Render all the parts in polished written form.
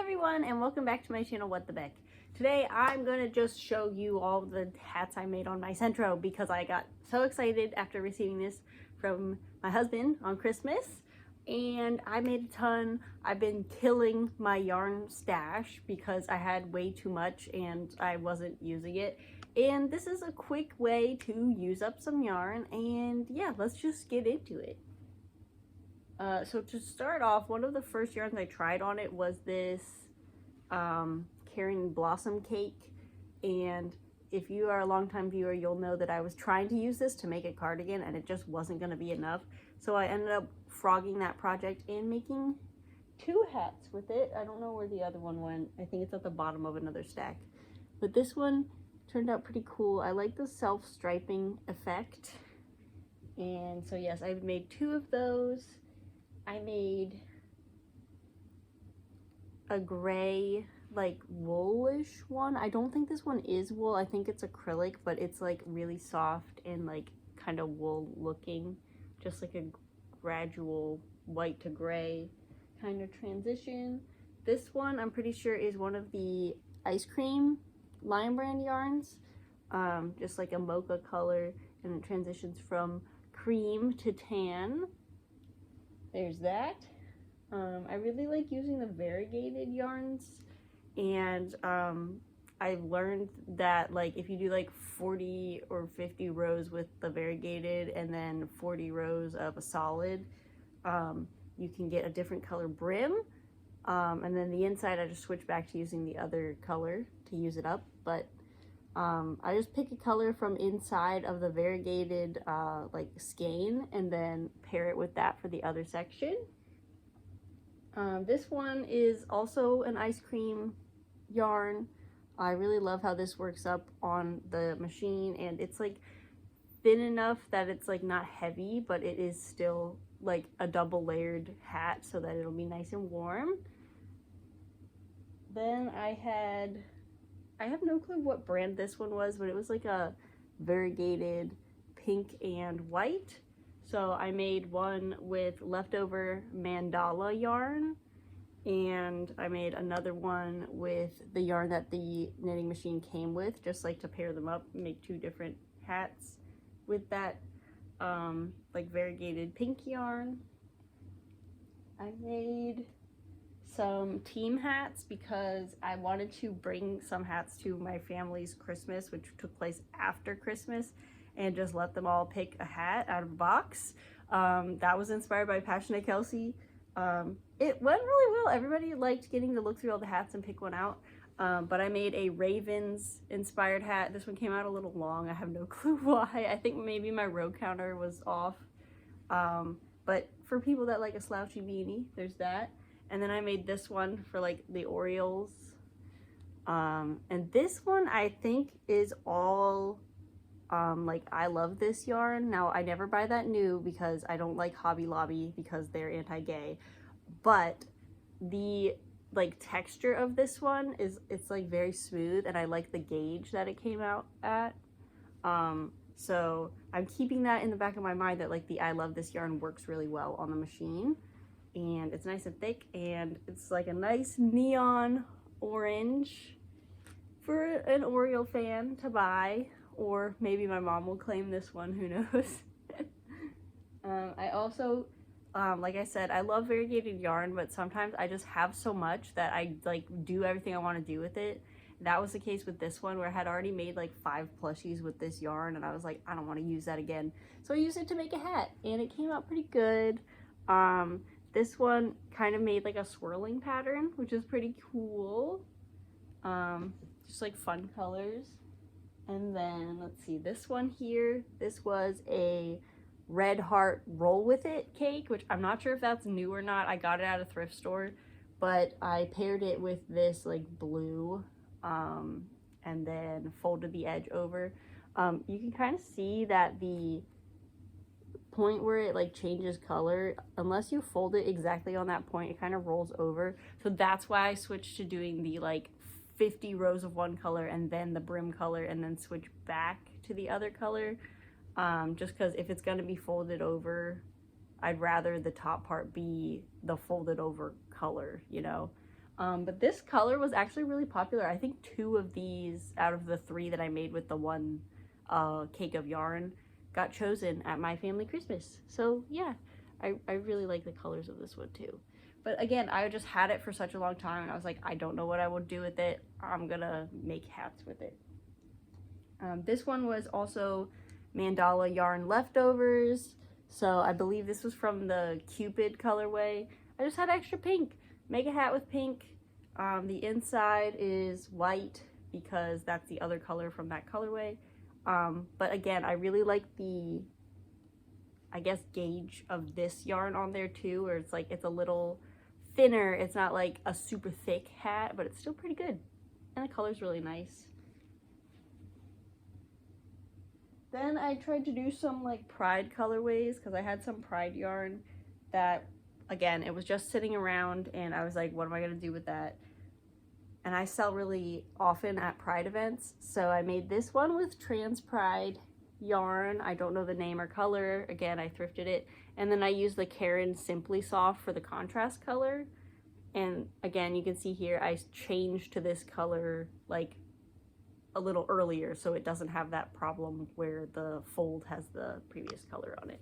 everyone, and welcome back to my channel, What the Beck. Today I'm going to just show you all the hats I made on my Centro because I got so excited after receiving this from my husband on Christmas, and I made a ton. I've been killing my yarn stash because I had way too much and I wasn't using it, and this is a quick way to use up some yarn, and yeah, let's just get into it. So to start off, one of the first yarns I tried on it was this Karen Blossom cake, and if you are a longtime viewer, you'll know that I was trying to use this to make a cardigan and it just wasn't going to be enough. So I ended up frogging that project and making two hats with it. I don't know where the other one went. I think it's at the bottom of another stack. But this one turned out pretty cool. I like the self-striping effect. And so yes, I've made two of those. I made a gray, like, woolish one. I don't think this one is wool. I think it's acrylic, but it's like really soft and like kind of wool looking, just like a gradual white to gray kind of transition. This one I'm pretty sure is one of the ice cream Lion Brand yarns, just like a mocha color, and it transitions from cream to tan. There's that. I really like using the variegated yarns, and I've learned that like if you do like 40 or 50 rows with the variegated and then 40 rows of a solid, you can get a different color brim, and then the inside I just switch back to using the other color to use it up. But I just pick a color from inside of the variegated like skein and then pair it with that for the other section. This one is also an ice cream yarn. I really love how this works up on the machine, and it's like thin enough that it's like not heavy, but it is still like a double layered hat so that it'll be nice and warm. Then I have no clue what brand this one was, but it was like a variegated pink and white. So I made one with leftover mandala yarn, and I made another one with the yarn that the knitting machine came with, just like to pair them up and make two different hats with that like variegated pink yarn. I made some team hats because I wanted to bring some hats to my family's Christmas, which took place after Christmas, and just let them all pick a hat out of a box. That was inspired by Passionate Kelsey. It went really well. Everybody liked getting to look through all the hats and pick one out. But I made a Ravens inspired hat. This one came out a little long. I have no clue why. I think maybe my row counter was off. But for people that like a slouchy beanie, there's that. And then I made this one for like the Orioles. And this one I think is all like I love this yarn. Now I never buy that new because I don't like Hobby Lobby because they're anti-gay. But the like texture of this one it's like very smooth, and I like the gauge that it came out at. So I'm keeping that in the back of my mind that like the I love this yarn works really well on the machine. And it's nice and thick, and it's like a nice neon orange for an Oriole fan to buy, or maybe my mom will claim this one, who knows. I also, like I said, I love variegated yarn, but sometimes I just have so much that I like do everything I want to do with it. That was the case with this one, where I had already made like 5 plushies with this yarn, and I was like, I don't want to use that again. So I used it to make a hat, and it came out pretty good. This one kind of made like a swirling pattern, which is pretty cool. Just like fun colors. And then let's see, this one here, this was a Red Heart Roll With It cake, which I'm not sure if that's new or not. I got it at a thrift store, but I paired it with this like blue, and then folded the edge over. You can kind of see that the point where it like changes color, unless you fold it exactly on that point, it kind of rolls over. So that's why I switched to doing the like 50 rows of one color and then the brim color, and then switch back to the other color, just because if it's going to be folded over, I'd rather the top part be the folded over color, you know. But this color was actually really popular. I think 2 of these out of the 3 that I made with the one cake of yarn got chosen at my family Christmas. So yeah, I really like the colors of this one too. But again, I just had it for such a long time and I was like, I don't know what I would do with it. I'm gonna make hats with it. This one was also mandala yarn leftovers. So I believe this was from the Cupid colorway. I just had extra pink. Make a hat with pink. The inside is white because that's the other color from that colorway. But again, I really like the, I guess, gauge of this yarn on there too, where it's like, it's a little thinner. It's not like a super thick hat, but it's still pretty good. And the color's really nice. Then I tried to do some like pride colorways because I had some pride yarn that, again, it was just sitting around and I was like, what am I gonna do with that? And I sell really often at pride events. So I made this one with trans pride yarn. I don't know the name or color. Again, I thrifted it. And then I used the Karen Simply Soft for the contrast color. And again, you can see here, I changed to this color like a little earlier so it doesn't have that problem where the fold has the previous color on it.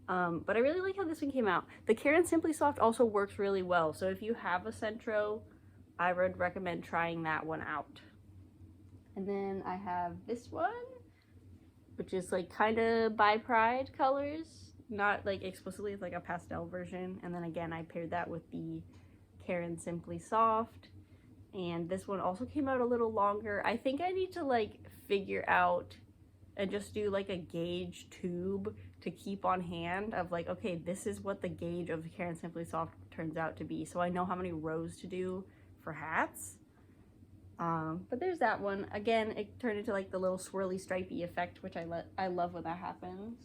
But I really like how this one came out. The Karen Simply Soft also works really well. So if you have a Centro, I would recommend trying that one out. And then I have this one, which is like kind of by Pride colors. Not like explicitly, it's like a pastel version. And then again, I paired that with the Karen Simply Soft. And this one also came out a little longer. I think I need to like figure out and just do like a gauge tube to keep on hand of like, okay, this is what the gauge of the Karen Simply Soft turns out to be. So I know how many rows to do for hats. But there's that one. Again, it turned into like the little swirly stripey effect, which I love when that happens.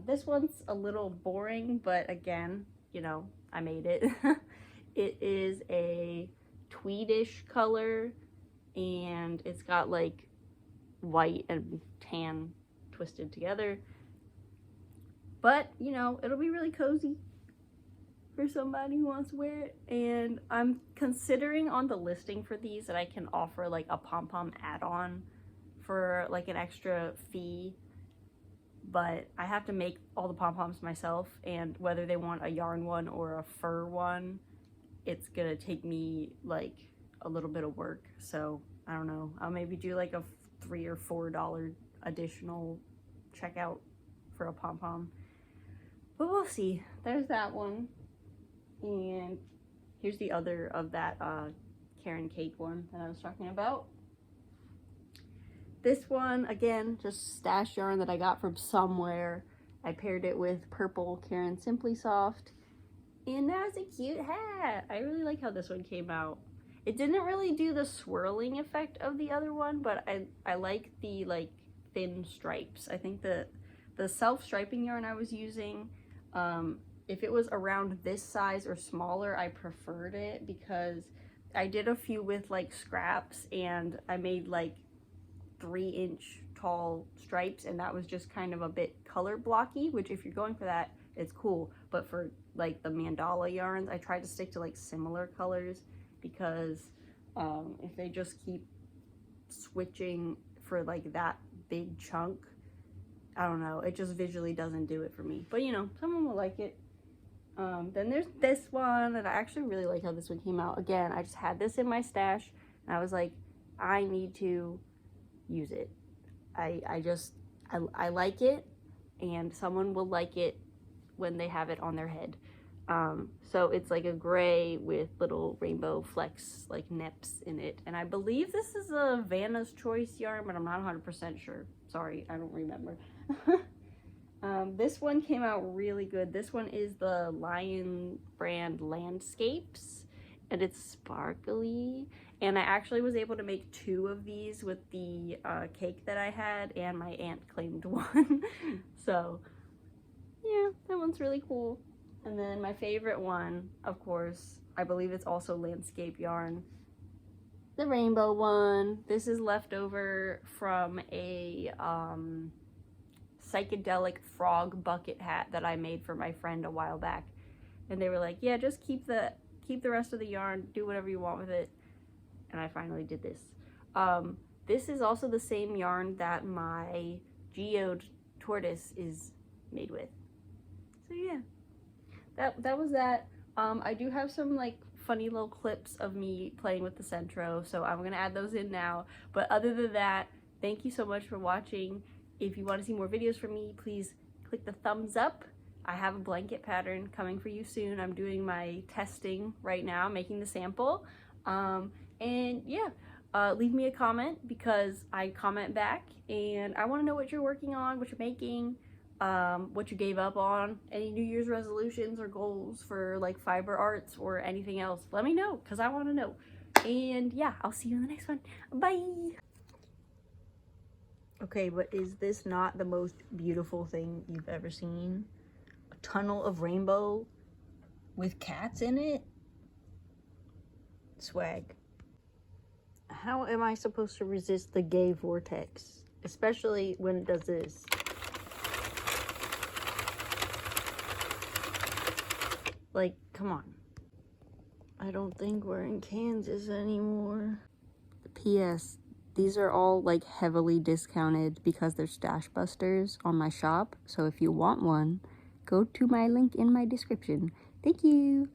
This one's a little boring, but again, you know, I made it. It is a tweedish color and it's got like white and tan twisted together, but you know, it'll be really cozy for somebody who wants to wear it. And I'm considering on the listing for these that I can offer like a pom-pom add-on for like an extra fee, but I have to make all the pom-poms myself, and whether they want a yarn one or a fur one, it's gonna take me like a little bit of work. So I don't know, I'll maybe do like a $3 or $4 additional checkout for a pom-pom, but we'll see. There's that one. And here's the other of that Karen cake one that I was talking about. This one, again, just stash yarn that I got from somewhere. I paired it with purple Karen Simply Soft, and now it's a cute hat. I really like how this one came out. It didn't really do the swirling effect of the other one, but I like the like thin stripes. I think the self-striping yarn I was using, if it was around this size or smaller, I preferred it, because I did a few with like scraps and I made like 3-inch tall stripes, and that was just kind of a bit color blocky, which if you're going for that, it's cool. But for like the mandala yarns, I tried to stick to like similar colors, because if they just keep switching for like that big chunk, I don't know, it just visually doesn't do it for me. But you know, someone will like it. Then there's this one, and I actually really like how this one came out. Again, I just had this in my stash and I was like, I need to use it. I like it, and someone will like it when they have it on their head. So it's like a gray with little rainbow flecks like nips in it, and I believe this is a Vanna's Choice yarn, but I'm not 100% sure. Sorry, I don't remember. This one came out really good. This one is the Lion brand Landscapes, and it's sparkly, and I actually was able to make 2 of these with the cake that I had, and my aunt claimed one. So yeah, that one's really cool. And then my favorite one, of course, I believe it's also landscape yarn, the rainbow one. This is leftover from a psychedelic frog bucket hat that I made for my friend a while back, and they were like, yeah, just keep the keep the rest of the yarn, do whatever you want with it. And I finally did this. This is also the same yarn that my geode tortoise is made with. So yeah, that was that. I do have some like funny little clips of me playing with the Centro, so I'm gonna add those in now. But other than that, thank you so much for watching. If you want to see more videos from me, please click the thumbs up. I have a blanket pattern coming for you soon. I'm doing my testing right now, making the sample. And yeah, leave me a comment because I comment back and I want to know what you're working on, what you're making, what you gave up on, any New Year's resolutions or goals for like fiber arts or anything else. Let me know because I want to know. And yeah, I'll see you in the next one. Bye! Okay, but is this not the most beautiful thing you've ever seen? A tunnel of rainbow with cats in it? Swag. How am I supposed to resist the gay vortex? Especially when it does this. Like, come on. I don't think we're in Kansas anymore. P.S. These are all like heavily discounted because they're stash busters on my shop. So if you want one, go to my link in my description. Thank you.